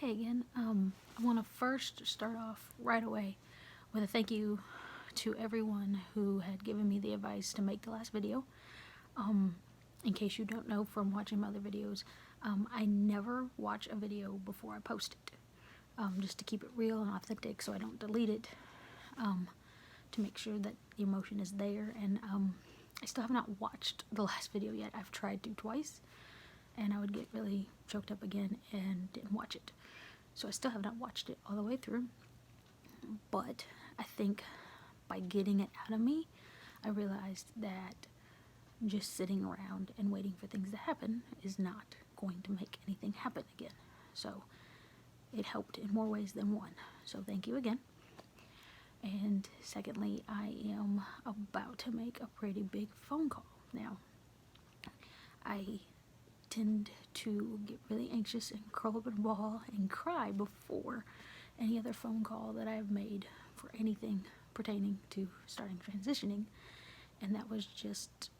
Hey again. I want to first start off right away with a thank you to everyone who had given me the advice to make the last video. In case you don't know from watching my other videos, I never watch a video before I post it, just to keep it real and authentic so I don't delete it, to make sure that the emotion is there. And I still have not watched the last video yet. I've tried to twice, and I would get really choked up again and didn't watch it. So I still have not watched it all the way through, but I think by getting it out of me, I realized that just sitting around and waiting for things to happen is not going to make anything happen again. So it helped in more ways than one. So thank you again. And secondly, I am about to make a pretty big phone call. Now, I tend to get really anxious and curl up in a ball and cry before any other phone call that I've made for anything pertaining to starting transitioning. And that was just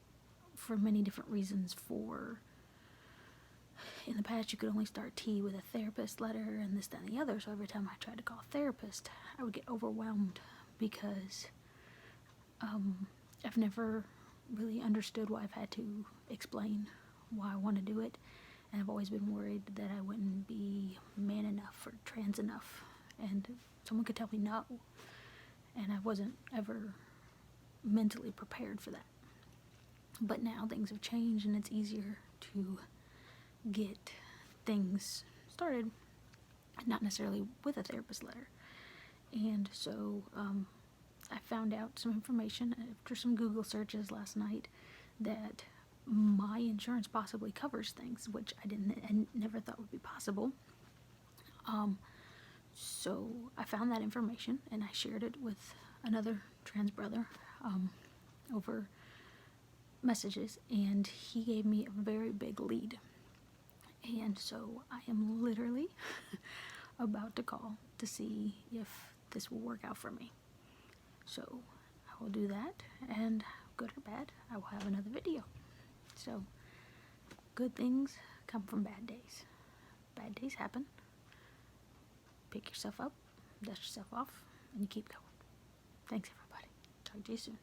for many different reasons. In the past, you could only start T with a therapist letter and this, that, and the other. So every time I tried to call a therapist, I would get overwhelmed because I've never really understood why I've had to explain why I want to do it, and I've always been worried that I wouldn't be man enough or trans enough, and someone could tell me no, and I wasn't ever mentally prepared for that. But now things have changed, and it's easier to get things started, not necessarily with a therapist letter. And so I found out some information after some Google searches last night that my insurance possibly covers things, which I never thought would be possible. So I found that information and I shared it with another trans brother over messages, and he gave me a very big lead. And so I am literally about to call to see if this will work out for me. So I will do that, and good or bad, I will have another video. So good things come from bad days. Bad days happen. Pick yourself up, dust yourself off, and you keep going. Thanks, everybody. Talk to you soon.